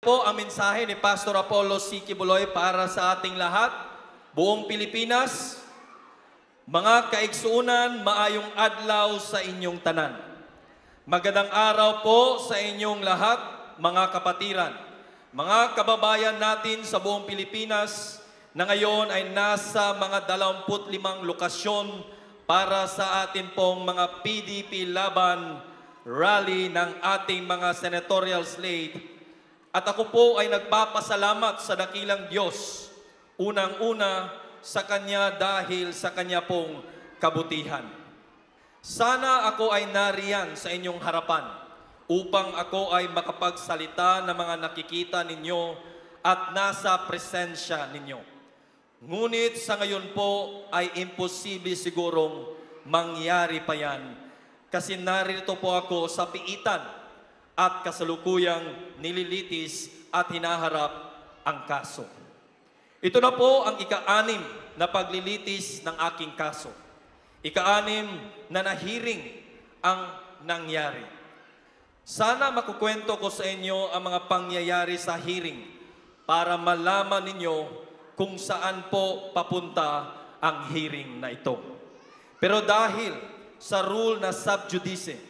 po ang mensahe ni Pastor Apollo C. Kibuloy para sa ating lahat, buong Pilipinas. Mga kaigsuunan, maayong adlaw sa inyong tanan. Magandang araw po sa inyong lahat, mga kapatiran. Mga kababayan natin sa buong Pilipinas na ngayon ay nasa mga 25 lokasyon para sa atin pong mga PDP laban rally ng ating mga senatorial slate. At ako po ay nagpapasalamat sa dakilang Diyos, unang-una sa Kanya dahil sa Kanya pong kabutihan. Sana ako ay nariyan sa inyong harapan upang ako ay makapagsalita ng mga nakikita ninyo at nasa presensya ninyo. Ngunit sa ngayon po ay imposible sigurong mangyari pa yan kasi narito po ako sa piitan at kasalukuyang nililitis at hinaharap ang kaso. Ito na po ang ika-6 na paglilitis ng aking kaso. Ika-6 na nahiring ang nangyari. Sana makukwento ko sa inyo ang mga pangyayari sa hearing para malaman ninyo kung saan po papunta ang hearing na ito. Pero dahil sa rule na sub judice,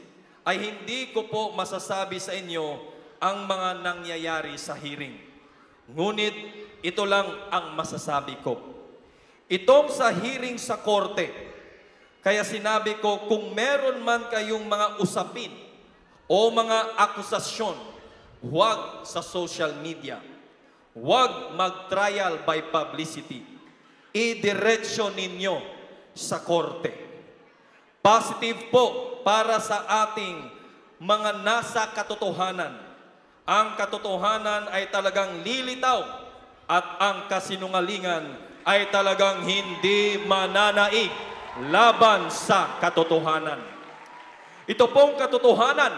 ay hindi ko po masasabi sa inyo ang mga nangyayari sa hearing. Ngunit ito lang ang masasabi ko. Itong sa hearing sa korte, kaya sinabi ko kung meron man kayong mga usapin o mga akusasyon, huwag sa social media. Huwag mag-trial by publicity. Idiretso ninyo sa korte. Positive po para sa ating mga nasa katotohanan. Ang katotohanan ay talagang lilitaw at ang kasinungalingan ay talagang hindi mananaig laban sa katotohanan. Ito pong katotohanan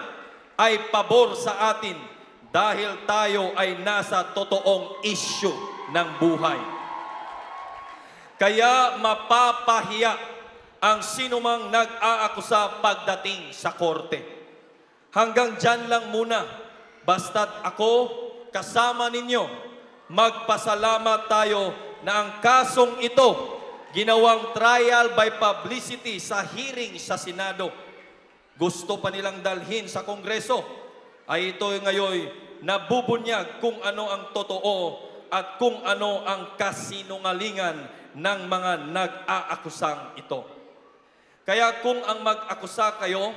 ay pabor sa atin dahil tayo ay nasa totoong issue ng buhay. Kaya mapapahiya ang sinumang nag-aakusa pagdating sa korte. Hanggang dyan lang muna, basta't ako kasama ninyo, magpasalamat tayo na ang kasong ito, ginawang trial by publicity sa hearing sa Senado. Gusto pa nilang dalhin sa Kongreso, ay ito ngayon nabubunyag kung ano ang totoo at kung ano ang kasinungalingan ng mga nag-aakusang ito. Kaya kung ang mag-akusa kayo,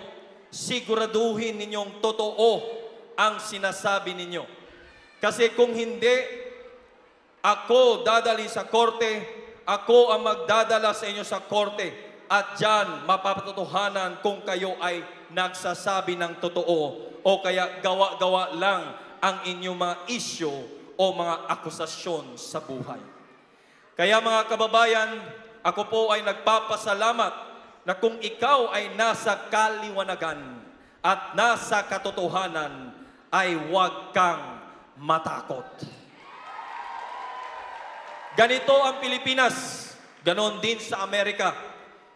siguraduhin ninyong totoo ang sinasabi ninyo. Kasi kung hindi, ako dadali sa korte, ako ang magdadala sa inyo sa korte, at dyan mapapatotohanan kung kayo ay nagsasabi ng totoo o kaya gawa-gawa lang ang inyong mga issue o mga akusasyon sa buhay. Kaya mga kababayan, ako po ay nagpapasalamat na kung ikaw ay nasa kaliwanagan at nasa katotohanan, ay huwag kang matakot. Ganito ang Pilipinas, ganon din sa Amerika.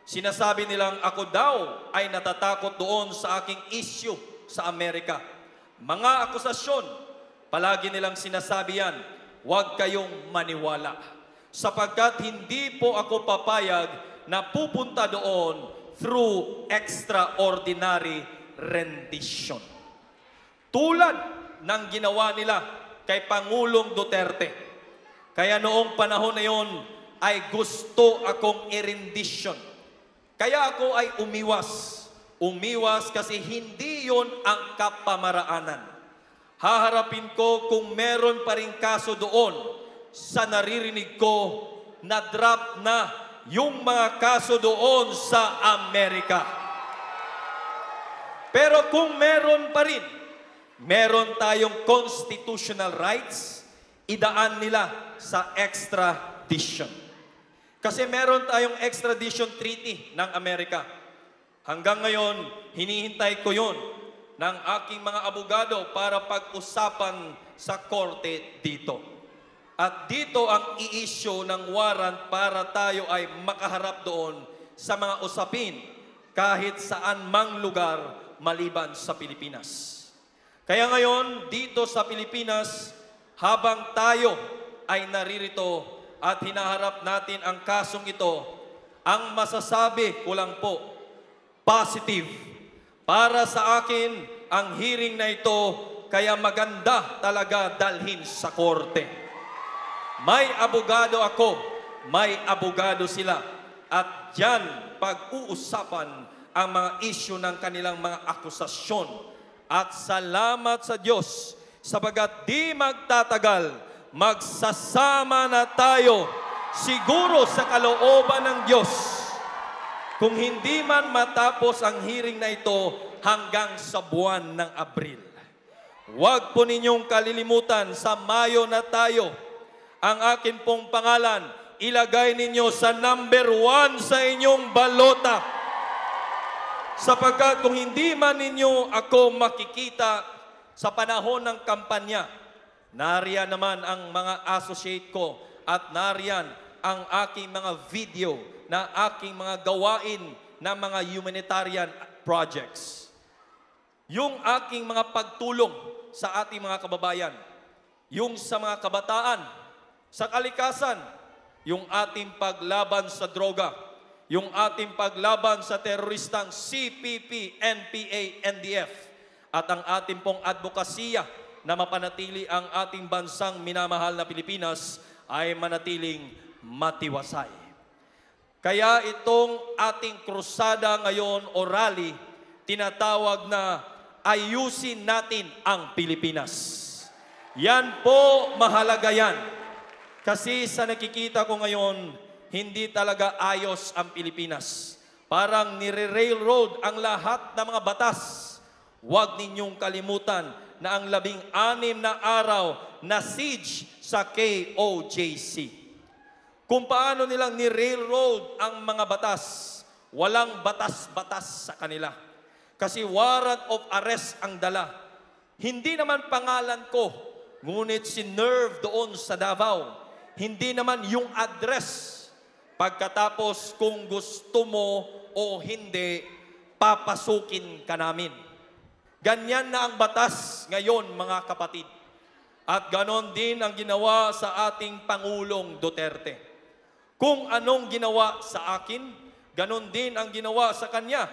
Sinasabi nilang ako daw ay natatakot doon sa aking issue sa Amerika. Mga akusasyon, palagi nilang sinasabi yan, huwag kayong maniwala. Sapagkat hindi po ako papayag na pupunta doon through extraordinary rendition. Tulad ng ginawa nila kay Pangulong Duterte. Kaya noong panahon na yon ay gusto akong i-rendition. Kaya ako ay umiwas. Umiwas kasi hindi yon ang kapamaraanan. Haharapin ko kung meron pa rin kaso doon sa naririnig ko na drop na yung mga kaso doon sa Amerika. Pero kung meron pa rin, meron tayong constitutional rights, idaan nila sa extradition. Kasi meron tayong extradition treaty ng Amerika. Hanggang ngayon, hinihintay ko yon ng aking mga abogado para pag-usapan sa korte dito. At dito ang i-issue ng warrant para tayo ay makaharap doon sa mga usapin kahit saan mang lugar maliban sa Pilipinas. Kaya ngayon, dito sa Pilipinas, Habang tayo ay naririto at hinaharap natin ang kasong ito, ang masasabi ko lang po, positive. Para sa akin, ang hearing na ito, kaya maganda talaga dalhin sa korte. May abogado ako, may abogado sila. At diyan pag-uusapan ang mga issue ng kanilang mga akusasyon. At salamat sa Diyos, sabagat di magtatagal, magsasama na tayo siguro sa kalooban ng Diyos. Kung hindi man matapos ang hearing na ito hanggang sa buwan ng Abril. Huwag po ninyong kalilimutan, sa Mayo na tayo. Ang akin pong pangalan, ilagay ninyo sa number 1 sa inyong balota. Sapagkat kung hindi man ninyo ako makikita sa panahon ng kampanya, nariyan naman ang mga associate ko at nariyan ang aking mga video na aking mga gawain na mga humanitarian projects. Yung aking mga pagtulong sa ating mga kababayan, yung sa mga kabataan, sa kalikasan, yung ating paglaban sa droga, yung ating paglaban sa teroristang CPP, NPA, NDF, at ang ating pong advokasya na mapanatili ang ating bansang minamahal na Pilipinas ay manatiling matiwasay. Kaya itong ating krusada ngayon o rally, tinatawag na ayusin natin ang Pilipinas. Yan po, mahalaga yan. Kasi sa nakikita ko ngayon, hindi talaga ayos ang Pilipinas. Parang nire-railroad ang lahat ng mga batas. Huwag ninyong kalimutan na ang 16 na araw na siege sa KOJC. Kung paano nilang ni-railroad ang mga batas, walang batas-batas sa kanila. Kasi warrant of arrest ang dala. Hindi naman pangalan ko, ngunit sinerve doon sa Davao. Hindi naman yung address. Pagkatapos kung gusto mo o hindi, papasukin ka namin. Ganyan na ang batas ngayon, mga kapatid. At ganon din ang ginawa sa ating Pangulong Duterte. Kung anong ginawa sa akin, ganon din ang ginawa sa kanya,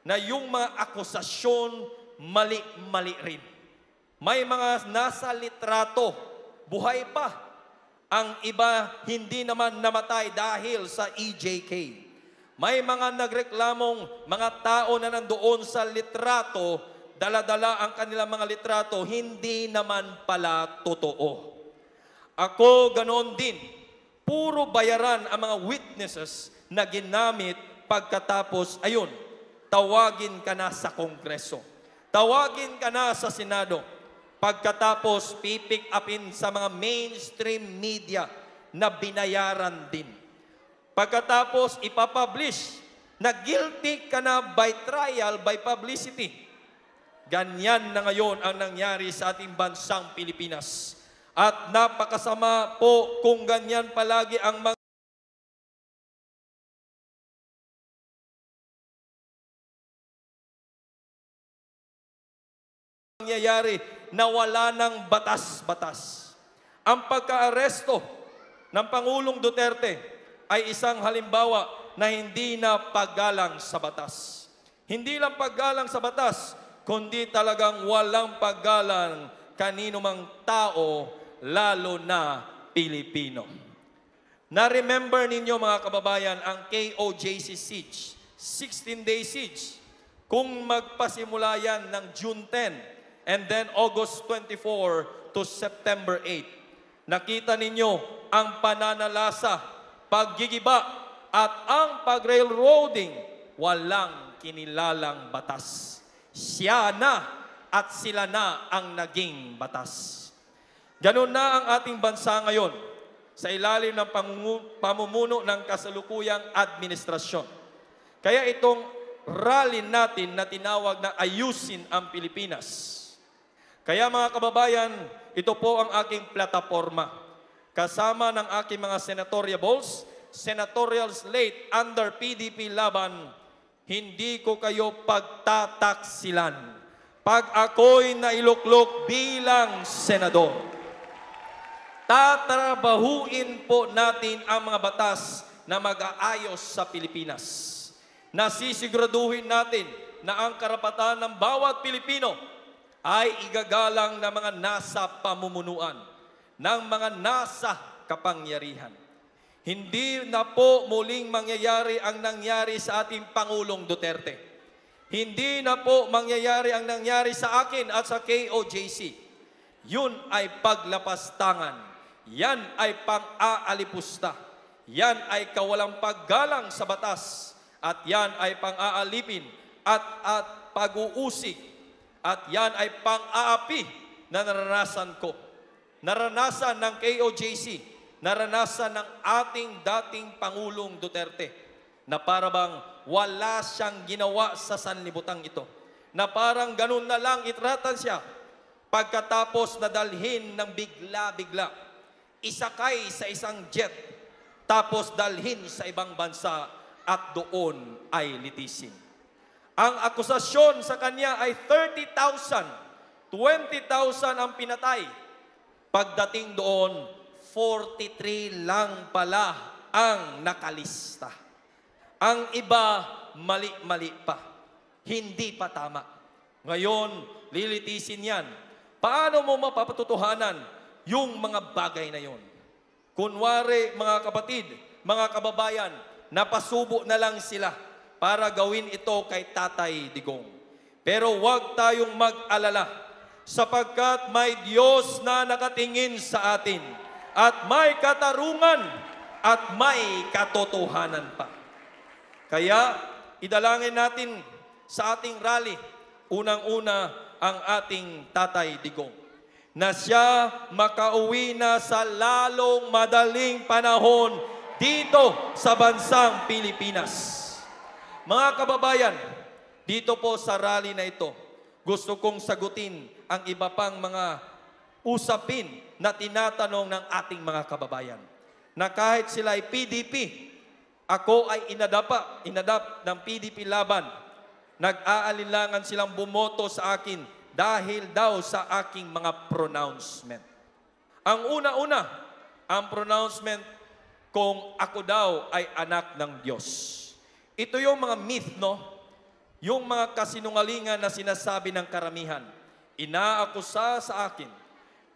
na yung mga akusasyon, mali-mali rin. May mga nasa litrato, buhay pa. Ang iba hindi naman namatay dahil sa EJK. May mga nagreklamong mga tao na nandoon sa litrato, dala-dala ang kanilang mga litrato, hindi naman pala totoo. Ako ganon din. Puro bayaran ang mga witnesses na ginamit pagkatapos, ayun, tawagin ka na sa Kongreso. Tawagin ka na sa Senado. Pagkatapos, pipick upin sa mga mainstream media na binayaran din. Pagkatapos, ipapublish na guilty ka na by trial, by publicity. Ganyan na ngayon ang nangyari sa ating bansang Pilipinas. At napakasama po kung ganyan palagi ang mga nangyayari na wala ng batas-batas. Ang pagka-aresto ng Pangulong Duterte ay isang halimbawa na hindi na paggalang sa batas. Hindi lang paggalang sa batas, kundi talagang walang paggalang kanino mang tao, lalo na Pilipino. Na-remember ninyo mga kababayan ang KOJC siege, 16-day siege. Kung magpasimula yan ng June 10, and then August 24 to September 8. Nakita ninyo ang pananalasa, paggigiba, at ang pag-railroading, walang kinilalang batas. Siya na at sila na ang naging batas. Ganun na ang ating bansa ngayon sa ilalim ng pamumuno ng kasalukuyang administrasyon. Kaya itong rally natin na tinawag na ayusin ang Pilipinas. Kaya mga kababayan, ito po ang aking plataforma. Kasama ng aking mga senatorial slate under PDP laban, hindi ko kayo pagtataksilan pag ako'y nailuklok bilang senador. tatrabahuin po natin ang mga batas na mag-aayos sa Pilipinas. Nasisiguraduhin natin na ang karapatan ng bawat Pilipino ay igagalang ng mga nasa pamumunuan, ng mga nasa kapangyarihan. Hindi na po muling mangyayari ang nangyari sa ating Pangulong Duterte. Hindi na po mangyayari ang nangyari sa akin at sa KOJC. Yun ay paglapastangan. Yan ay pang-aalipusta. Yan ay kawalang paggalang sa batas. At yan ay pang-aalipin at pag-uusig. At yan ay pang-aapi na naranasan ko. Naranasan ng KOJC. Naranasan ng ating dating Pangulong Duterte na parang wala siyang ginawa sa sanlibutang ito. Na parang ganun na lang itratan siya pagkatapos na dalhin ng bigla-bigla. Isakay sa isang jet, tapos dalhin sa ibang bansa at doon ay litisin. Ang akusasyon sa kanya ay 30,000, 20,000 ang pinatay. Pagdating doon, 43 lang pala ang nakalista. Ang iba, mali-mali pa. Hindi pa tama. Ngayon, lilitisin yan. Paano mo mapapatutuhanan yung mga bagay na yon? Kunwari, mga kapatid, mga kababayan, napasubo na lang sila para gawin ito kay Tatay Digong. Pero huwag tayong mag-alala sapagkat may Diyos na nakatingin sa atin. At may katarungan at may katotohanan pa. Kaya, idalangin natin sa ating rally, unang-una ang ating Tatay Digong, na siya makauwi na sa lalong madaling panahon dito sa bansang Pilipinas. Mga kababayan, dito po sa rally na ito, gusto kong sagutin ang iba pang mga usapin na tinatanong ng ating mga kababayan. Na kahit sila ay PDP, ako ay inadap ng PDP laban. Nag-aalinlangan silang bumoto sa akin dahil daw sa aking mga pronouncement. Ang una-una, ang pronouncement kung ako daw ay anak ng Diyos. Ito yung mga myth, no? Yung mga kasinungalingan na sinasabi ng karamihan. Inaakusa sa akin.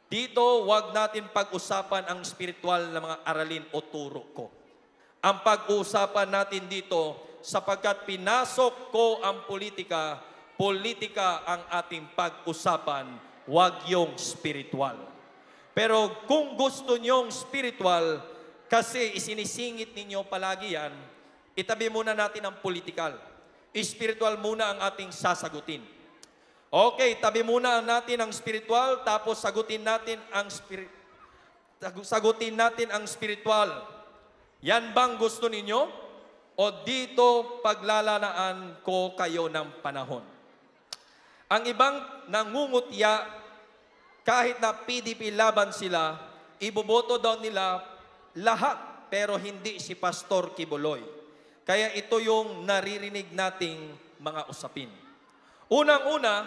Dito, wag natin pag-usapan ang spiritual na mga aralin o turo ko. Ang pag-uusapan natin dito, sapagkat pinasok ko ang politika, politika ang ating pag-usapan, wag yung spiritual. Pero kung gusto nyong spiritual, kasi isinisingit ninyo palagi yan, itabi muna natin ang political. Spiritual muna ang ating sasagutin. Okay, tabi muna natin ang spiritual, tapos sagutin natin ang spiritual. Yan bang gusto ninyo? O dito paglalanaan ko kayo ng panahon? Ang ibang nangungutya, kahit na PDP laban sila, iboboto daw nila lahat, pero hindi si Pastor Kibuloy. Kaya ito yung naririnig nating mga usapin. Unang-una,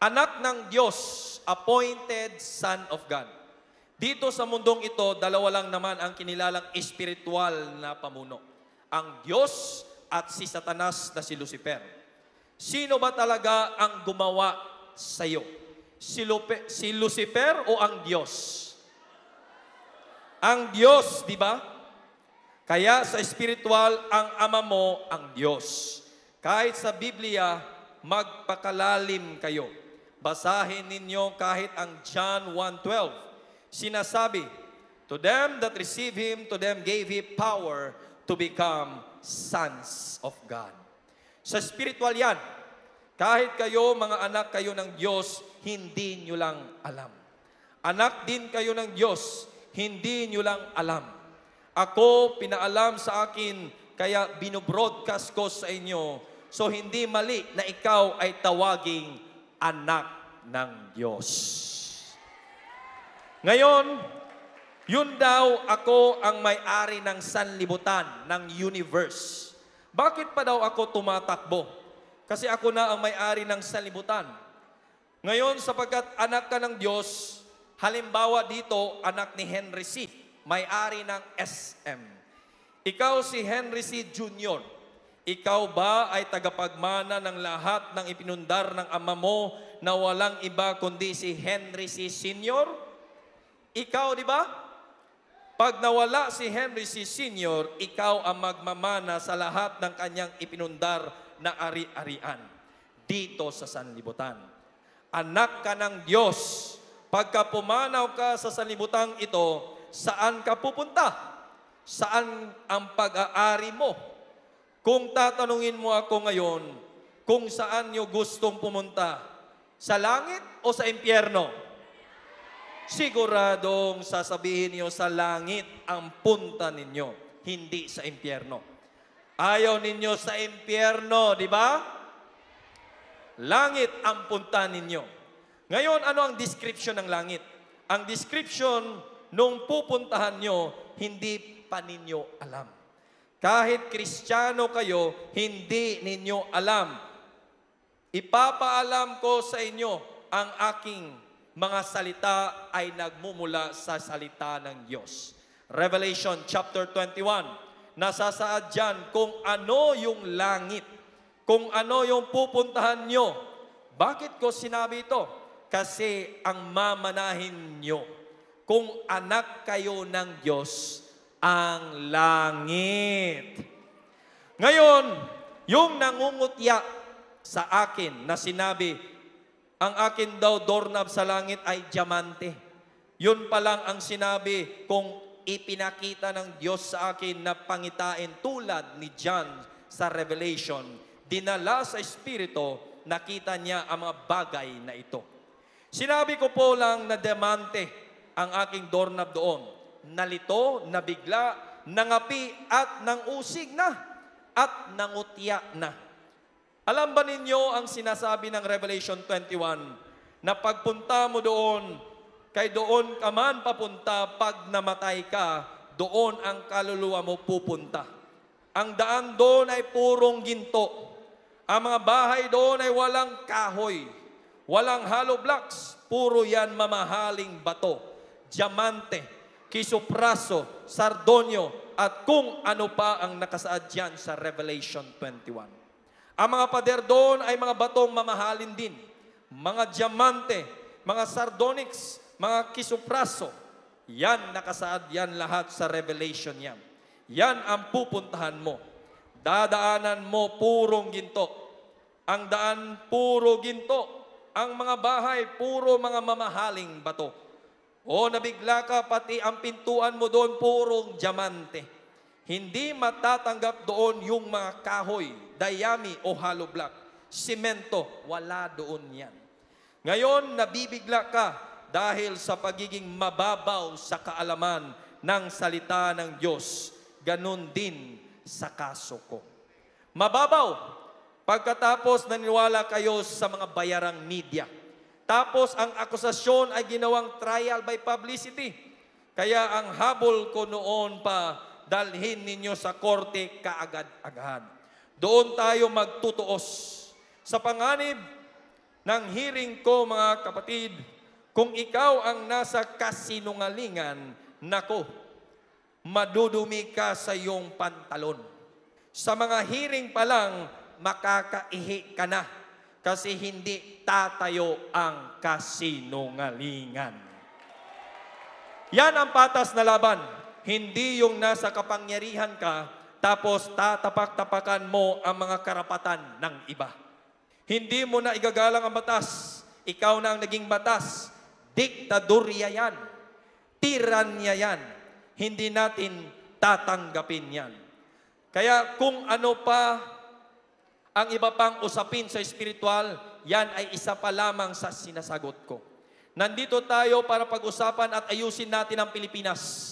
anak ng Diyos, appointed Son of God. Dito sa mundong ito, dalawa lang naman ang kinilalang espiritual na pamuno. Ang Diyos at si Satanas na si Lucifer. Sino ba talaga ang gumawa sa iyo? Si Lucifer o ang Diyos? Ang Diyos, di ba? Kaya sa espiritual, ang ama mo ang Diyos. Kahit sa Biblia, magpakalalim kayo. Basahin ninyo kahit ang John 1:12. Sinasabi, to them that receive Him, to them gave He power to become sons of God. Sa spiritual yan, kahit kayo, mga anak kayo ng Diyos, hindi nyo lang alam. Anak din kayo ng Diyos, hindi nyo lang alam. Ako, pinaalam sa akin, kaya binobroadcast ko sa inyo. So, hindi mali na ikaw ay tawaging anak ng Diyos. Ngayon, yun daw ako ang may-ari ng sanlibutan, ng universe. Bakit pa daw ako tumatakbo? Kasi ako na ang may-ari ng sanlibutan. Ngayon, sapagkat anak ka ng Diyos, Halimbawa dito, anak ni Henry C., may-ari ng SM. Ikaw si Henry C. Jr. Ikaw ba ay tagapagmana ng lahat ng ipinundar ng ama mo na walang iba kundi si Henry C. Sr.? Ikaw, di ba? Pag nawala si Henry C. Sr., ikaw ang magmamana sa lahat ng kanyang ipinundar na ari-arian dito sa sanlibutan. Anak ka ng Diyos. Pagka pumanaw ka sa sanlibutang ito, saan ka pupunta? Saan ang pag-aari mo? Kung tatanungin mo ako ngayon, kung saan nyo gustong pumunta, sa langit o sa impyerno? Siguradong sasabihin niyo sa langit ang punta ninyo, hindi sa impyerno. Ayaw ninyo sa impyerno, di ba? Langit ang punta ninyo. Ngayon, ano ang description ng langit? Ang description nung pupuntahan nyo, hindi pa ninyo alam. Kahit Kristiyano kayo, hindi ninyo alam. Ipapaalam ko sa inyo, ang aking mga salita ay nagmumula sa salita ng Diyos. Revelation chapter 21, nasasaad dyan kung ano yung langit, kung ano yung pupuntahan nyo. Bakit ko sinabi ito? Kasi ang mamanahin nyo, kung anak kayo ng Diyos, ang langit. Ngayon, yung nangungutya sa akin na sinabi, ang akin daw doorknob sa langit ay diamante. Yun pa lang ang sinabi kung ipinakita ng Diyos sa akin na pangitain tulad ni John sa Revelation. Dinala sa Espiritu, nakita niya ang mga bagay na ito. Sinabi ko po lang na diamante ang aking doorknob doon. Nalito, nabigla, nangapi at nangusig na at nangutya na. Alam ba ninyo ang sinasabi ng Revelation 21 na pagpunta mo doon, kay doon ka man papunta, pag namatay ka, doon ang kaluluwa mo pupunta. Ang daan doon ay purong ginto. Ang mga bahay doon ay walang kahoy, walang hollow blocks, puro yan mamahaling bato, diamante, Kisopraso, sardonyo, at kung ano pa ang nakasaad dyan sa Revelation 21. Ang mga pader doon ay mga batong mamahalin din. Mga diamante, mga sardonyx, mga kisopraso. Yan, nakasaad yan lahat sa Revelation yan. Yan ang pupuntahan mo. Dadaanan mo purong ginto. Ang daan puro ginto. Ang mga bahay puro mga mamahaling bato. O nabigla ka, pati ang pintuan mo doon purong diamante. Hindi matatanggap doon yung mga kahoy, dayami o hollow block. Simento, wala doon yan. Ngayon, nabibigla ka dahil sa pagiging mababaw sa kaalaman ng salita ng Diyos. Ganon din sa kaso ko. Mababaw, pagkatapos naniwala kayo sa mga bayarang media. Tapos ang akusasyon ay ginawang trial by publicity. Kaya ang habol ko noon pa, dalhin ninyo sa korte kaagad-agad. Doon tayo magtutuos. Sa panganib ng hearing ko, mga kapatid, kung ikaw ang nasa kasinungalingan, nako, madudumi ka sa iyong pantalon. Sa mga hearing pa lang, makakaihi ka na. Kasi hindi tatayo ang kasinungalingan. Yan ang patas na laban. Hindi yung nasa kapangyarihan ka, tapos tatapak-tapakan mo ang mga karapatan ng iba. Hindi mo na igagalang ang batas. Ikaw na ang naging batas. Diktadurya yan. Tiranya yan. Hindi natin tatanggapin yan. Kaya kung ano pa ang iba pang usapin sa espiritual, yan ay isa pa lamang sa sinasagot ko. Nandito tayo para pag-usapan at ayusin natin ang Pilipinas.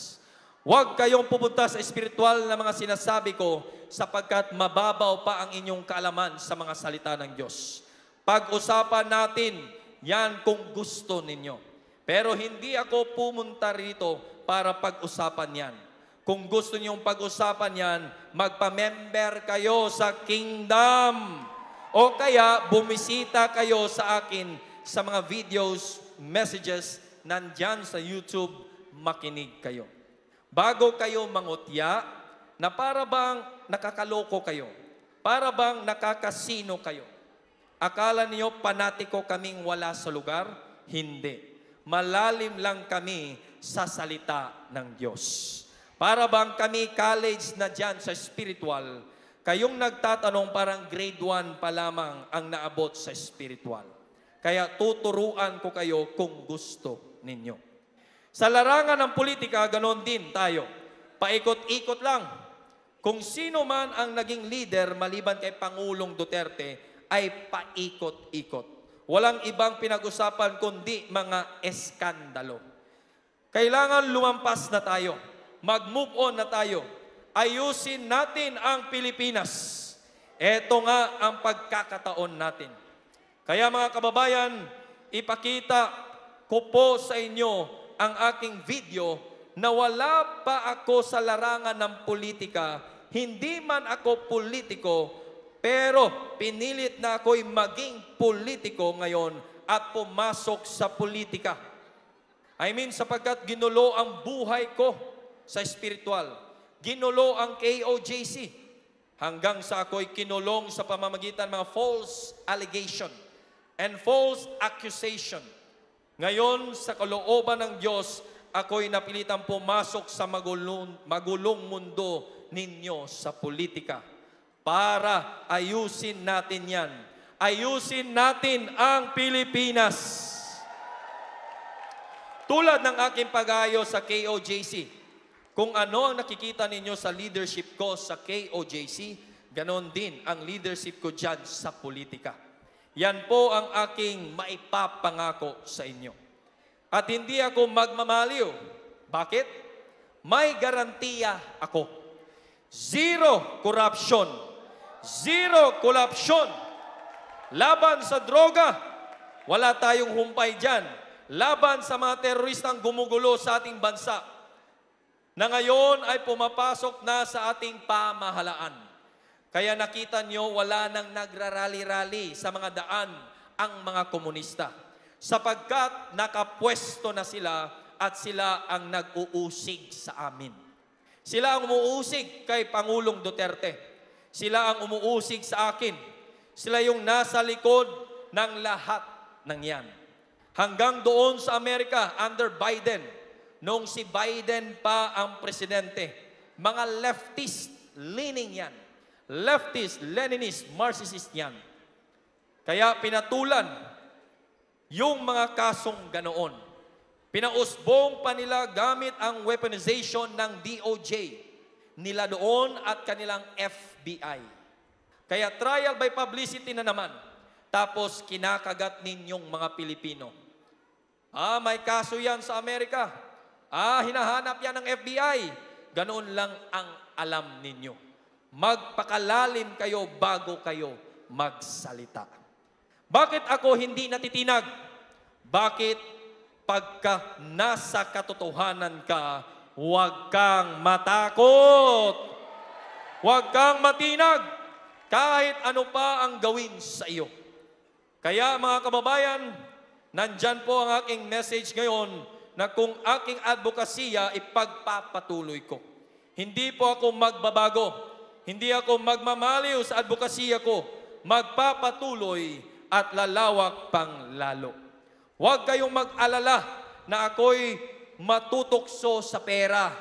Huwag kayong pupunta sa espiritual na mga sinasabi ko sapagkat mababaw pa ang inyong kaalaman sa mga salita ng Diyos. Pag-usapan natin yan kung gusto ninyo. Pero hindi ako pumunta rito para pag-usapan yan. Kung gusto niyong pag-usapan yan, magpa-member kayo sa Kingdom. O kaya, bumisita kayo sa akin sa mga videos, messages nandyan sa YouTube, makinig kayo. Bago kayo mangutya, na para bang nakakaloko kayo, para bang nakakasino kayo. Akala niyo panatiko kaming wala sa lugar? Hindi. Malalim lang kami sa salita ng Diyos. Para bang kami college na dyan sa spiritual, kayong nagtatanong parang grade 1 pa lamang ang naabot sa spiritual. Kaya tuturuan ko kayo kung gusto ninyo. Sa larangan ng politika, ganon din tayo. Paikot-ikot lang. Kung sino man ang naging leader maliban kay Pangulong Duterte, ay paikot-ikot. Walang ibang pinag-usapan kundi mga eskandalo. Kailangan lumampas na tayo. Mag-move on na tayo. Ayusin natin ang Pilipinas. Ito nga ang pagkakataon natin. Kaya mga kababayan, ipakita ko po sa inyo ang aking video na wala pa ako sa larangan ng politika. Hindi man ako politiko, pero pinilit na ako'y maging politiko ngayon at pumasok sa politika. I mean, sapagkat ginulo ang buhay ko sa spiritual. Ginulo ang KOJC. Hanggang sa ako'y kinulong sa pamamagitan ng mga false allegation and false accusation. Ngayon, sa kalooban ng Diyos, ako'y napilitang pumasok sa magulong mundo ninyo sa politika. Para ayusin natin yan. Ayusin natin ang Pilipinas. Tulad ng aking pag-ayo sa KOJC, kung ano ang nakikita ninyo sa leadership ko sa KOJC, ganon din ang leadership ko dyan sa politika. Yan po ang aking maipapangako sa inyo. At hindi ako magmamaliw. Bakit? May garantiya ako. Zero corruption. Zero corruption. Laban sa droga, wala tayong humpay dyan. Laban sa mga teroristang gumugulo sa ating bansa, na ngayon ay pumapasok na sa ating pamahalaan. Kaya nakita nyo, wala nang nagrarally-rally sa mga daan ang mga komunista. Sapagkat nakapwesto na sila at sila ang nag-uusig sa amin. Sila ang umuusig kay Pangulong Duterte. Sila ang umuusig sa akin. Sila yung nasa likod ng lahat ng yan. Hanggang doon sa Amerika, under Biden, nung si Biden pa ang presidente, mga leftist leaning yan. Leftist, Leninist, Marxist yan. Kaya pinatulan yung mga kasong ganoon. Pinausbong pa nila gamit ang weaponization ng DOJ nila doon at kanilang FBI. Kaya trial by publicity na naman. Tapos kinakagat ninyong mga Pilipino. May kaso yan sa Amerika. Hinahanap yan ng FBI. Ganoon lang ang alam ninyo. Magpakalalim kayo bago kayo magsalita. Bakit ako hindi natitinag? Bakit pagka nasa katotohanan ka, huwag kang matakot. Huwag kang matinag. Kahit ano pa ang gawin sa iyo. Kaya mga kababayan, nandyan po ang aking message ngayon na kung aking advokasya ipagpapatuloy ko. Hindi po ako magbabago. Hindi ako magmamaliw sa advokasya ko. Magpapatuloy at lalawak pang lalo. Huwag kayong mag-alala na ako'y matutokso sa pera.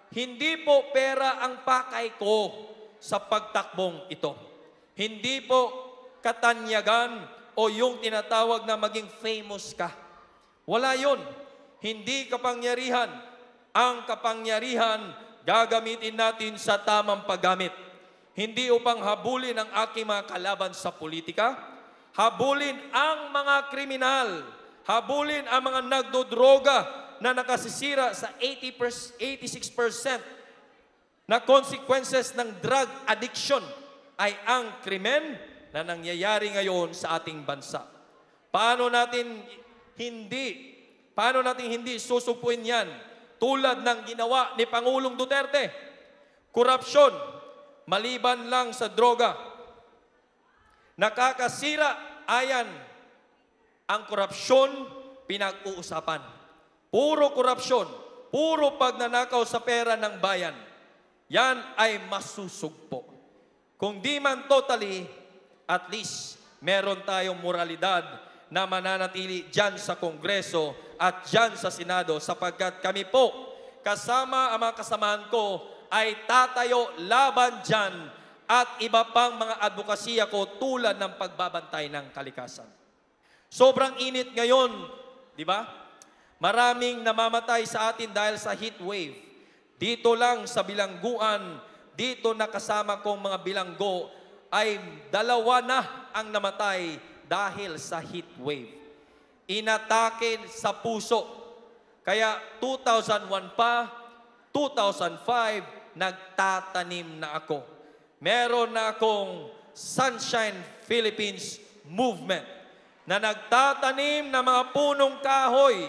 Hindi po pera ang pakay ko sa pagtakbong ito. Hindi po katanyagan o yung tinatawag na maging famous ka. Wala yun. Hindi kapangyarihan. Ang kapangyarihan gagamitin natin sa tamang paggamit. Hindi upang habulin ang aking mga kalaban sa politika, habulin ang mga kriminal, habulin ang mga nagdodroga na nakasisira sa 86% na consequences ng drug addiction ay ang krimen na nangyayari ngayon sa ating bansa. Paano natin hindi susupuin yan tulad ng ginawa ni Pangulong Duterte? Korupsyon, maliban lang sa droga. Nakakasira, ayan, ang korupsyon pinag-uusapan. puro korupsyon, puro pagnanakaw sa pera ng bayan, yan ay masusugpo. Kung di man totally, at least meron tayong moralidad na mananatili dyan sa Kongreso at dyan sa Senado sapagkat kami po, kasama ang mga kasamahan ko, ay tatayo laban dyan at iba pang mga advokasya ko tulad ng pagbabantay ng kalikasan. Sobrang init ngayon, di ba? Maraming namamatay sa atin dahil sa heat wave. Dito lang sa bilangguan, dito nakasama kong mga bilanggo, ay 2 na ang namatay dahil sa heat wave. Inatake sa puso. Kaya 2001 pa, 2005, nagtatanim na ako. Meron na akong Sunshine Philippines Movement na nagtatanim ng mga punong kahoy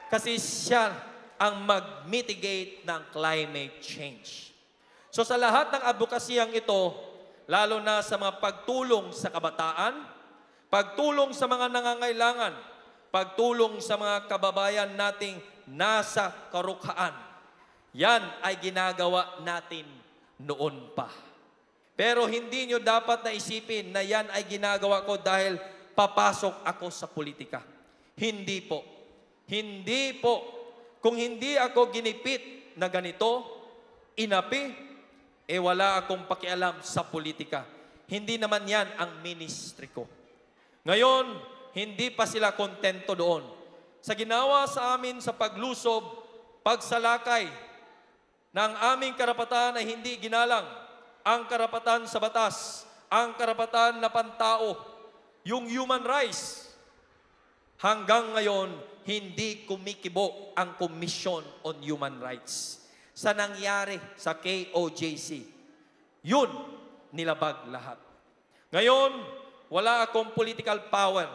kasi siya ang mag-mitigate ng climate change. So sa lahat ng advokasiyang ito, lalo na sa mga pagtulong sa kabataan, pagtulong sa mga nangangailangan, pagtulong sa mga kababayan nating nasa karukhaan, yan ay ginagawa natin noon pa. Pero hindi nyo dapat naisipin na yan ay ginagawa ko dahil papasok ako sa politika. Hindi po. Hindi po. Kung hindi ako ginipit na ganito, inapi, wala akong pakialam sa politika. Hindi naman yan ang ministry ko. Ngayon, hindi pa sila kontento doon. Sa ginawa sa amin sa paglusob, pagsalakay ng aming karapatan ay hindi ginalang. Ang karapatan sa batas, ang karapatan na pantao, yung human rights. Hanggang ngayon, hindi kumikibo ang Commission on Human Rights. Sa nangyari sa KOJC, yun, nilabag lahat. Ngayon, wala akong political power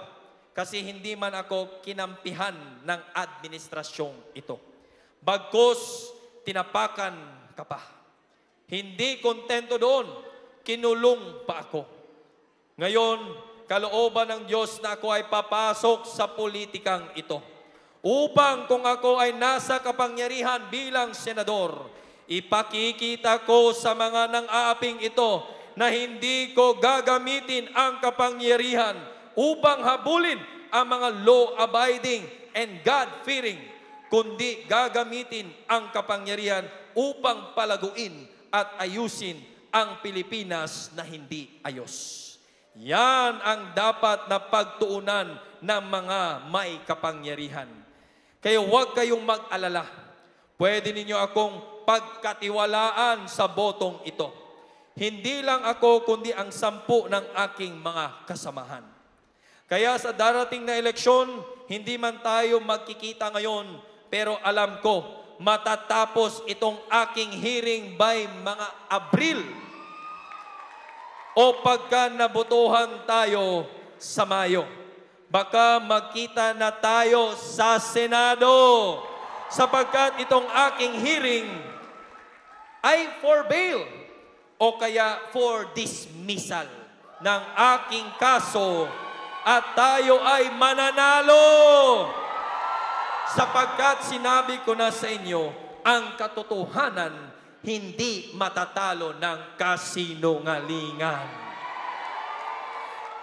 kasi hindi man ako kinampihan ng administrasyong ito. Bagkus, tinapakan ka pa. Hindi kontento doon, kinulong pa ako. Ngayon, kalooban ng Diyos na ako ay papasok sa politikang ito. Upang kung ako ay nasa kapangyarihan bilang senador, ipakikita ko sa mga nang-aaping ito na hindi ko gagamitin ang kapangyarihan upang habulin ang mga law-abiding and God-fearing, kundi gagamitin ang kapangyarihan upang palaguin at ayusin ang Pilipinas na hindi ayos. Yan ang dapat na pagtuunan ng mga may kapangyarihan. Kaya huwag kayong mag-alala. Pwede ninyo akong pagkatiwalaan sa botong ito. Hindi lang ako, kundi ang 10 ng aking mga kasamahan. Kaya sa darating na eleksyon, hindi man tayo magkikita ngayon, pero alam ko, matatapos itong aking hearing by mga Abril o pagka nabotohan tayo sa Mayo. Baka magkita na tayo sa Senado sapagkat itong aking hearing ay for bail o kaya for dismissal ng aking kaso at tayo ay mananalo. Sapagkat sinabi ko na sa inyo, ang katotohanan hindi matatalo ng kasinungalingan.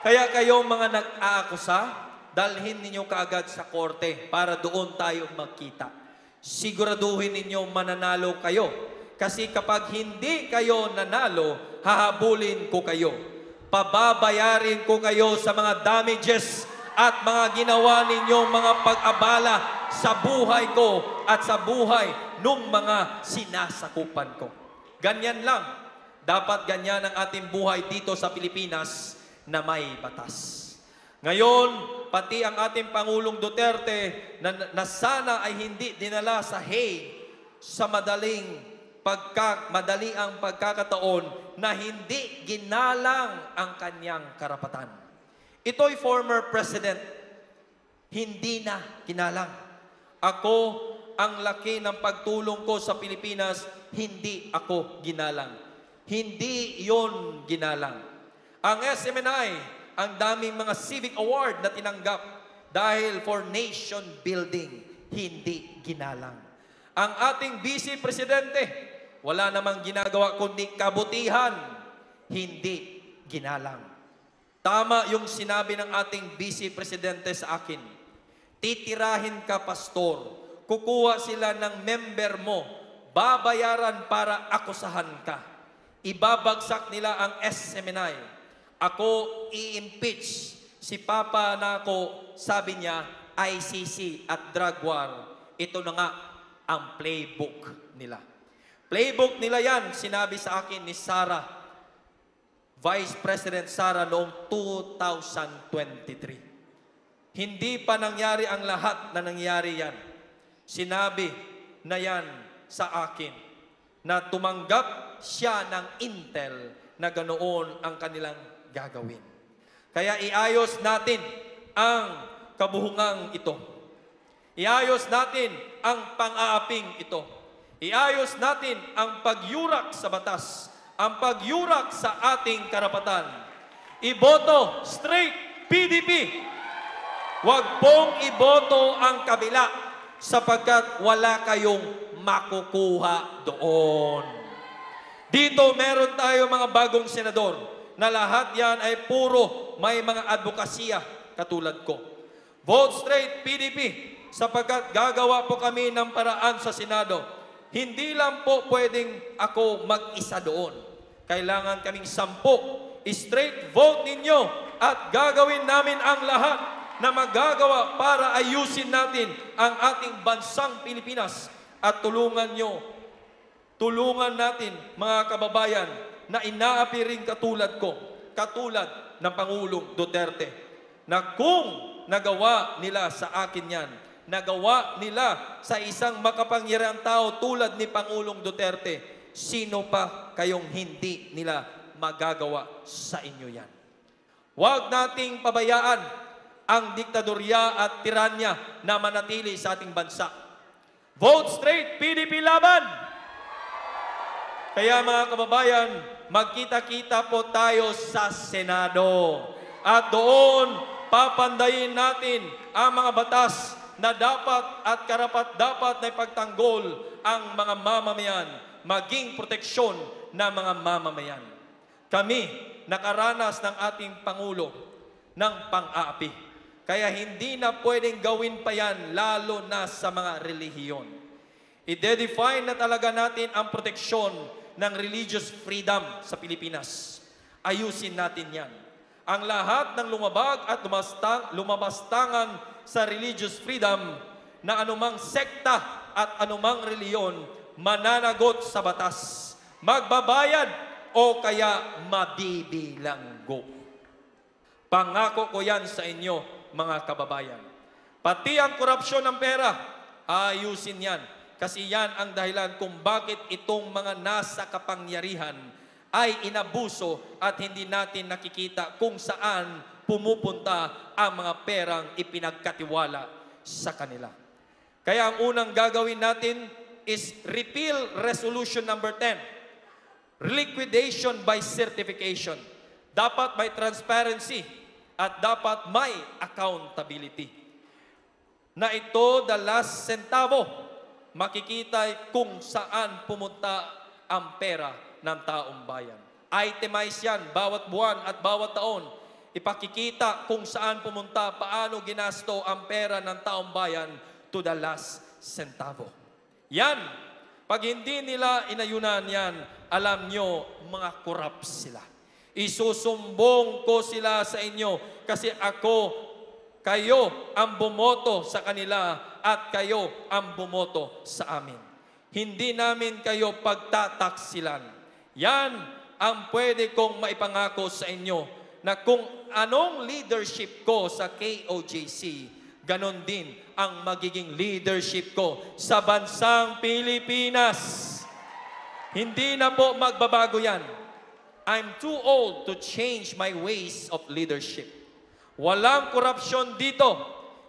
Kaya kayong mga nag-aakusa, dalhin ninyo kaagad sa korte para doon tayo magkita. Siguraduhin ninyo mananalo kayo. Kasi kapag hindi kayo nanalo, hahabulin ko kayo. Pababayarin ko kayo sa mga damages at mga ginawa ninyong mga pag-abala sa buhay ko at sa buhay ng mga sinasakupan ko. Ganyan lang. Dapat ganyan ang ating buhay dito sa Pilipinas na may batas. Ngayon, pati ang ating Pangulong Duterte na sana ay hindi dinala sa Hague sa madali ang pagkakataon na hindi ginalang ang kanyang karapatan. Ito'y former president, hindi na ginalang. Ako, ang laki ng pagtulong ko sa Pilipinas, hindi ako ginalang. Hindi yon ginalang. Ang SMNI, ang daming mga civic award na tinanggap dahil for nation building. hindi ginalang. Ang ating Vice Presidente, wala namang ginagawa kundi kabutihan, hindi ginalang. Tama yung sinabi ng ating Vice Presidente sa akin. Titirahin ka, pastor. Kukuha sila ng member mo. Babayaran para akusahan ka. Ibabagsak nila ang SMNI. Ako i-impeach. Si Papa na ako, sabi niya, ICC at drug war. Ito na nga ang playbook nila. Playbook nila yan, sinabi sa akin ni Sara, Vice President Sara noong 2023. Hindi pa nangyari ang lahat na nangyari yan. Sinabi na yan sa akin na tumanggap siya ng intel na ganoon ang kanilang gagawin. Kaya iayos natin ang kabuhungang ito. Iayos natin ang pang-aaping ito. Iayos natin ang pagyurak sa batas, ang pagyurak sa ating karapatan. Iboto straight PDP. Huwag pong iboto ang kabila sapagkat wala kayong makukuha doon. Dito meron tayo mga bagong senador na lahat yan ay puro may mga advokasya katulad ko. Vote straight PDP sapagkat gagawa po kami ng paraan sa Senado. Hindi lang po pwedeng ako mag-isa doon. Kailangan kaming 10. Straight vote ninyo at gagawin namin ang lahat na magagawa para ayusin natin ang ating bansang Pilipinas at tulungan natin mga kababayan na inaapi rin katulad ko, katulad ng Pangulong Duterte, na kung nagawa nila sa akin yan, nagawa nila sa isang makapangyarihang tao tulad ni Pangulong Duterte, sino pa kayong hindi nila magagawa sa inyo yan? Huwag nating pabayaan ang diktadorya at tiranya na manatili sa ating bansa. Vote straight, PDP laban! Kaya mga kababayan, magkita-kita po tayo sa Senado. At doon, papandayin natin ang mga batas na dapat at karapat-dapat na ipagtanggol ang mga mamamayan, maging proteksyon ng mga mamamayan. Kami, nakaranas ng ating Pangulo ng pang-aapi. Kaya hindi na pwedeng gawin pa yan, lalo na sa mga relihiyon. I-define na talaga natin ang proteksyon ng religious freedom sa Pilipinas. Ayusin natin yan. Ang lahat ng lumabag at lumabastangan sa religious freedom na anumang sekta at anumang reliyon mananagot sa batas, magbabayad o kaya mabibilanggo. Pangako ko yan sa inyo, mga kababayan. Pati ang korupsyon ng pera, ayusin yan. Kasi yan ang dahilan kung bakit itong mga nasa kapangyarihan ay inabuso at hindi natin nakikita kung saan pumupunta ang mga perang ipinagkatiwala sa kanila. Kaya ang unang gagawin natin is repeal Resolution number 10. Liquidation by certification. Dapat may transparency at dapat may accountability. Na ito, the last centavo, makikita kung saan pumunta ang pera ng taong bayan. Itemize yan, bawat buwan at bawat taon. Ipakikita kung saan pumunta, paano ginasto ang pera ng taong bayan to the last centavo. Yan, pag hindi nila inayunan yan, alam nyo, mga corrupt sila. Isusumbong ko sila sa inyo kasi kayo ang bumoto sa kanila at kayo ang bumoto sa amin. Hindi namin kayo pagtataksilan. Yan ang pwede kong maipangako sa inyo na kung anong leadership ko sa KOJC, ganon din ang magiging leadership ko sa bansang Pilipinas. Hindi na po magbabago yan. I'm too old to change my ways of leadership. Walang korupsyon dito.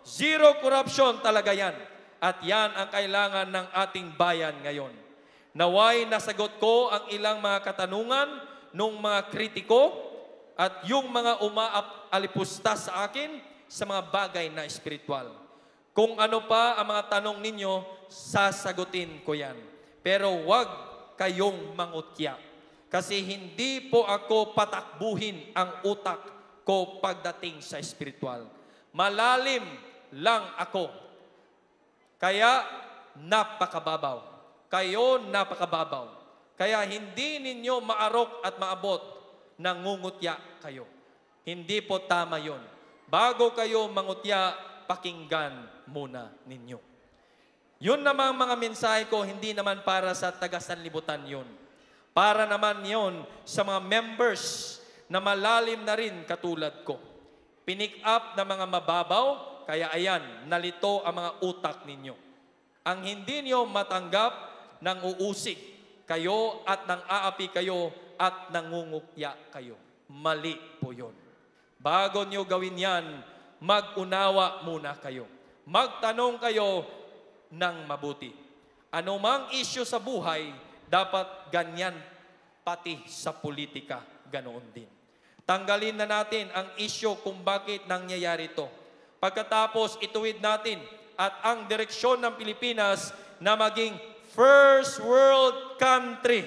Zero corruption talaga yan. At yan ang kailangan ng ating bayan ngayon. Naway nasagot ko ang ilang mga katanungan nung mga kritiko at yung mga alipusta sa akin sa mga bagay na espiritual. Kung ano pa ang mga tanong ninyo, sasagutin ko yan. Pero huwag kayong mangutya. Kasi hindi po ako patakbuhin ang utak ko pagdating sa espiritual. Malalim lang ako. Kaya napakababaw. Kayo napakababaw. Kaya hindi ninyo maarok at maabot, nangungutya kayo. Hindi po tama yun. Bago kayo mangutya, pakinggan muna ninyo. Yun namang mga mensahe ko, hindi naman para sa taga-sanlibutan yun. Para naman yun sa mga members na malalim na rin katulad ko. Pinick up na mga mababaw, kaya ayan, nalito ang mga utak ninyo. Ang hindi niyo matanggap, nang uusig kayo at nang aapi kayo at nangungukya kayo. Mali po yun. Bago niyo gawin yan, mag-unawa muna kayo. Magtanong kayo ng mabuti. Ano mang issue sa buhay, dapat ganyan pati sa politika, ganoon din. Tanggalin na natin ang issue kung bakit nangyayari ito. Pagkatapos, ituwid natin at ang direksyon ng Pilipinas na maging first world country.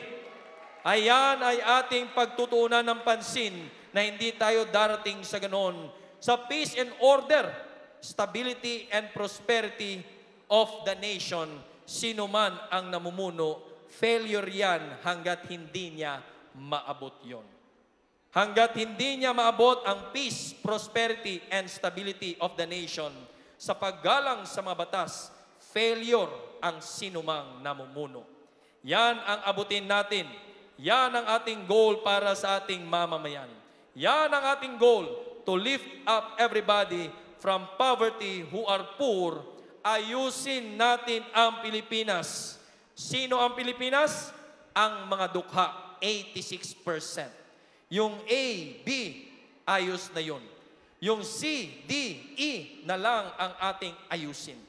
Ayan ay ating pagtutuunan ng pansin na hindi tayo darating sa ganoon. Sa peace and order, stability and prosperity of the nation, sino man ang namumuno, failure yan hanggat hindi niya maabot yon. Hanggat hindi niya maabot ang peace, prosperity, and stability of the nation, sa paggalang sa mga batas, failure ang sinumang namumuno. Yan ang abutin natin. Yan ang ating goal para sa ating mamamayan. Yan ang ating goal, to lift up everybody from poverty who are poor. Ayusin natin ang Pilipinas. Sino ang Pilipinas? Ang mga dukha, 86%. Yung A, B, ayos na yun. Yung C, D, E na lang ang ating ayusin.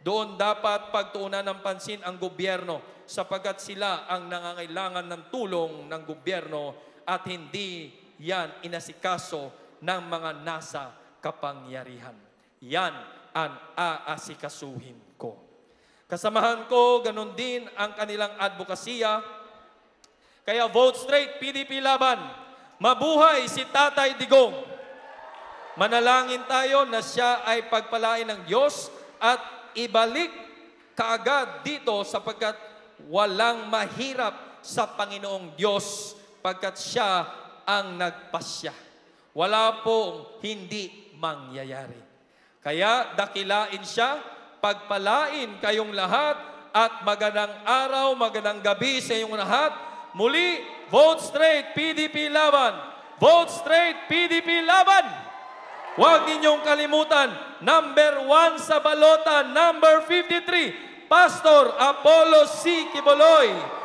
Doon dapat pagtuunan ng pansin ang gobyerno sapagkat sila ang nangangailangan ng tulong ng gobyerno at hindi yan inasikaso ng mga nasa kapangyarihan. Yan ang aasikasuhin ko. Kasamahan ko, ganun din ang kanilang advokasya. Kaya vote straight, PDP laban. Mabuhay si Tatay Digong. Manalangin tayo na siya ay pagpalain ng Diyos at ibalik kaagad dito sapagkat walang mahirap sa Panginoong Diyos pagkat siya ang nagpasya. Wala pong hindi mangyayari. Kaya dakilain siya, pagpalain kayong lahat at magandang araw, magandang gabi sa inyong lahat. Muli, vote straight, PDP laban! Vote straight, PDP laban! Huwag ninyong kalimutan, number 1 sa balota, number 53, Pastor Apollo C. Quiboloy.